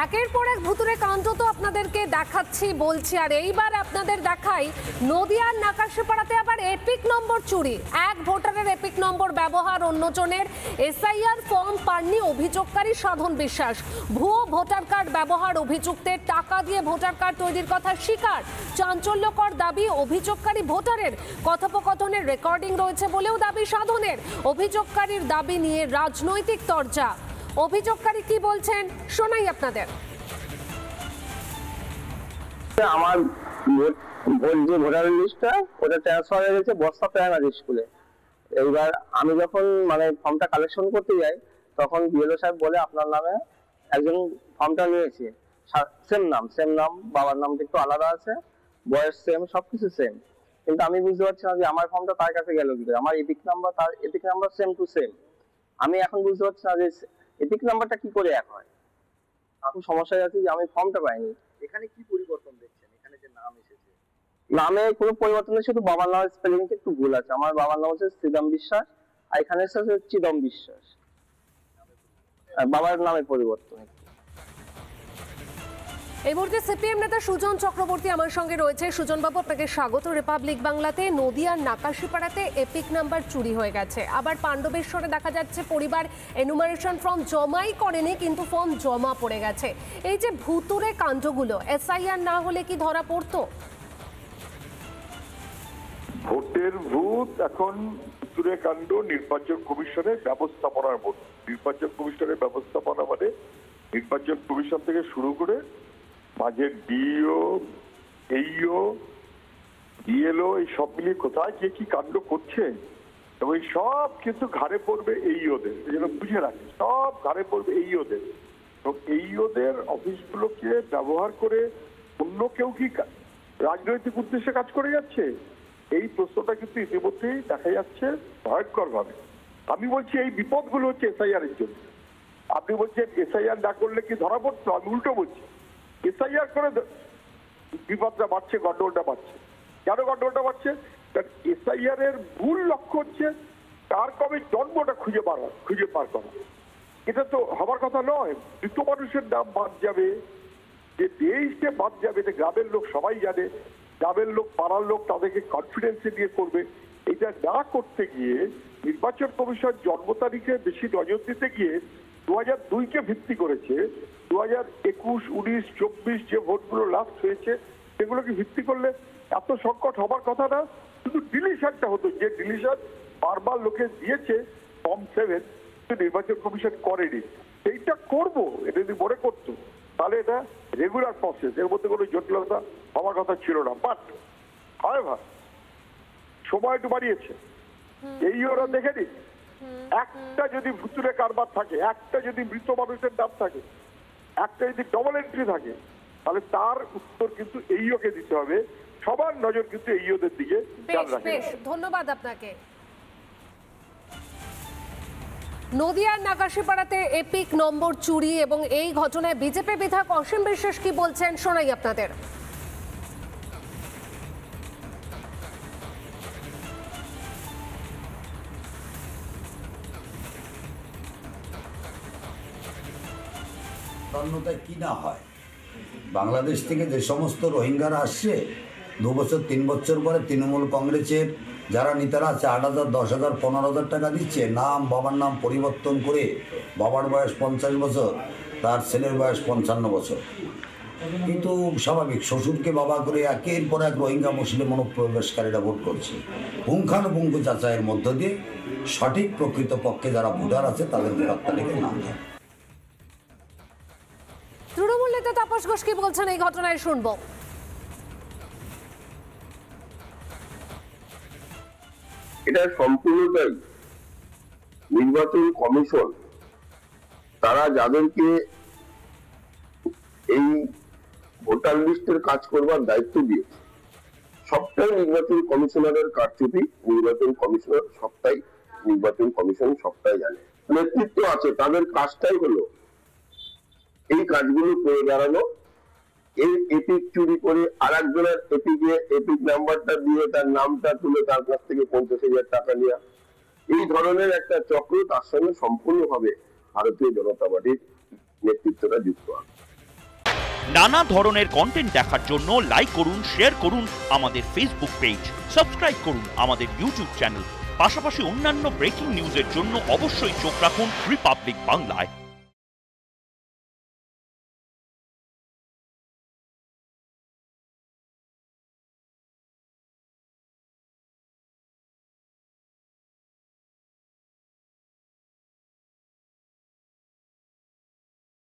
একের পর এক ভুতুরে কাণ্ড তো আপনাদেরকে দেখাচ্ছি বলছি, আর এইবার আপনাদের দেখাই নদিয়ার নাকাশিপাড়াতে আবার এপিক নম্বর চুরি। এক ভোটারের এপিক নম্বর ব্যবহার, অন্যজনের এসআইআর ফর্ম পাননি অভিযোগকারী সাধন বিশ্বাস। ভুয়ো ভোটার কার্ড ব্যবহার, অভিযুক্তের টাকা দিয়ে ভোটার কার্ড তৈরির কথা স্বীকার। চাঞ্চল্যকর দাবি অভিযোগকারী ভোটারের, কথোপকথনের রেকর্ডিং রয়েছে বলেও দাবি সাধনের। অভিযোগকারীর দাবি নিয়ে রাজনৈতিক তরজা। অভিযোগকারী কি বলছেন শোনাই আপনাদের। আমার ভোট যে ভোটার লিস্টটা ওটা ট্রান্সফার হয়ে গেছে বস্তা প্রাইমারি স্কুলে। এইবার আমি যখন ফর্মটা কালেকশন করতে যাই তখন বিএলও সাহেব বলে আপনার নামে একজন ফর্মটা নিয়েছে, সেম নাম, বাবার নামটা একটু আলাদা আছে, বয়স সেম, সবকিছু সেম। কিন্তু আমি বুঝতে পারছি না যে আমার ফর্মটা তার কাছে গেল কি করে। আমার এপিক নাম্বার তার epic number same to same. আমি এখন বুঝতে পারছি না যে এপিক নাম্বারটা কি করে এক হয়। এখন সমস্যায় আছি যে আমি ফর্মটা পাইনি। এখানে কি পরিবর্তন দেখছেন? এখানে যে নাম এসেছে, নামে কোনো পরিবর্তন নেই, শুধু বাবার নামের স্পেলিংটা একটু ভুল আছে। আমার বাবার নাম হচ্ছে শ্রীরাম বিশ্বাস, আর এখানে এসেছে চিদম বিশ্বাস। বাবার নামে পরিবর্তন। এই মুহূর্তে সিপিএম নেতা সুজন চক্রবর্তী আমার সঙ্গে রয়েছে। সুজন বাবু, আপনাকে স্বাগত রিপাবলিক বাংলাতে। নদিয়ার নাকাশিপাড়াতে এপিক নাম্বার চুরি হয়ে গেছে, আবার পাণ্ডবেশ্বরে দেখা যাচ্ছে পরিবার এনুমারেশন ফর্ম জমাই করেনি কিন্তু ফর্ম জমা পড়ে গেছে। এই যে ভুতুরে কাণ্ডগুলো, এসআইআর না হলে কি ধরা পড়তো? ভোটের ভূত এখন ভুতুরে কাণ্ড নির্বাচন কমিশনের ব্যবস্থাপনার মধ্যে। নির্বাচন কমিশনের ব্যবস্থাপনা মানে নির্বাচন কমিশন থেকে শুরু করে মাঝে ডিও, এইও, বিএলও, এই সব মিলিয়ে কোথায় কে কি কাণ্ড করছে এবং সব কিন্তু ঘাড়ে পড়বে এইওদের। এই জন্য বুঝে রাখে, সব ঘাড়ে পড়বে এইওদের। এবং এইওদের অফিসগুলোকে ব্যবহার করে অন্য কেউ কি রাজনৈতিক উদ্দেশ্যে কাজ করে যাচ্ছে, এই প্রশ্নটা কিন্তু ইতিমধ্যেই দেখা যাচ্ছে ভয়ঙ্কর ভাবে। আমি বলছি এই বিপদগুলো হচ্ছে এসআইআর এর জন্য। আপনি বলছেন এসআইআর না করলে কি ধরা পড়তো, আমি উল্টো বলছি এসআইআর করে বিপদটা বাড়ছে, গন্ডগোলটা বাড়ছে। কেন গন্ডগোলটা বাড়ছে? কারণ এসআইআর এর মূল লক্ষ্য হচ্ছে কার কবে জন্মটা খুঁজে পার করা। এটা তো হবার কথা নয়। মৃত মানুষের নাম বাদ যাবে, যে দেশকে বাদ যাবে, এটা গ্রামের লোক সবাই জানে। গ্রামের লোক, পাড়ার লোক তাদেরকে কনফিডেন্সে নিয়ে করবে। এটা না করতে গিয়ে নির্বাচন কমিশন জন্ম তারিখে বেশি নজর দিতে গিয়ে 2002-কে ভিত্তি করেছে। 2021, 19, 24 যে ভোটগুলো লাস্ট হয়েছে সেগুলোকে ভিত্তি করলে এত সংকট হবার কথা না। শুধু ডিলিশনটা হতো, যে ডিলিশন বারবার লোকে দিয়েছে ফর্ম 7, নির্বাচন কমিশন করেনি। এইটা করবো, এটা যদি মনে করতো তাহলে এটা রেগুলার প্রসেস, এর মধ্যে কোনো জটিলতা হওয়ার কথা ছিল না। বাট হাওয়েভার সময় একটু বাড়িয়েছে। এই ওরা দেখে নিন, একটা যদি ভুতুরে কারবার থাকে, একটা যদি মৃত মানুষের নাম থাকে, একটা যদি ডবল এন্ট্রি থাকে, তাহলে তার উত্তর কিন্তু এইওকে দিতে হবে। সবার নজর কিন্তু এইওদের দিকে খেয়াল রাখে। ধন্যবাদ আপনাকে। নদিয়ার নাকাশিপাড়াতে এপিক নম্বর চুরি এবং এই ঘটনায় বিজেপি বিধায়ক অসীম বিশ্বাস কি বলছেন শোনাই আপনাদের। কি না হয়, বাংলাদেশ থেকে যে সমস্ত রোহিঙ্গারা আসছে 2 বছর 3 বছর পরে তৃণমূল কংগ্রেসের যারা নেতারা আছে 8,000, 10,000, 15,000 টাকা দিচ্ছে, নাম বাবার নাম পরিবর্তন করে। বাবার বয়স 50 বছর, তার ছেলের বয়স 55 বছর। কিন্তু স্বাভাবিক, শ্বশুরকে বাবা করে একের পর এক রোহিঙ্গা মুসলিম অনুপ্রবেশকারীরা ভোট করছে। পুঙ্খানুপুঙ্খ যাচাইয়ের মধ্য দিয়ে সঠিক প্রকৃত পক্ষে যারা ভোটার আছে তাদের ভোটার তালিকায় নাম দেয়। তৃণমূল নেতা তাপস ঘোষ কি বলছেন এই ঘটনায় শুনবো। এটা সম্পূর্ণটাই নির্বাচন কমিশন, তারা যাদেরকে এই ভোটার লিস্টের কাজ করবার দায়িত্ব দিয়েছে সবটাই নির্বাচন কমিশনারের কারচুপি। নির্বাচন কমিশনার সবটাই, নির্বাচন কমিশন সবটাই জানে, নেতৃত্ব আছে, তাদের কাজটাই হলো এই কাজগুলো করে দাঁড়ানো। এই এপিক চুরি করে আর একজনের এপিক নাম্বারটা দিয়ে তার নামটা তুলে তার কাছ থেকে 50,000 টাকা নেওয়া, এই ধরনের একটা চক্র, তার সঙ্গে সম্পূর্ণভাবে ভারতীয় জনতা পার্টির নেতৃত্বটা যুক্ত আছে। নানা ধরনের কন্টেন্ট দেখার জন্য লাইক করুন, শেয়ার করুন আমাদের ফেসবুক পেজ, সাবস্ক্রাইব করুন আমাদের ইউটিউব চ্যানেল। পাশাপাশি অন্যান্য ব্রেকিং নিউজের জন্য অবশ্যই চোখ রাখুন রিপাবলিক বাংলায়।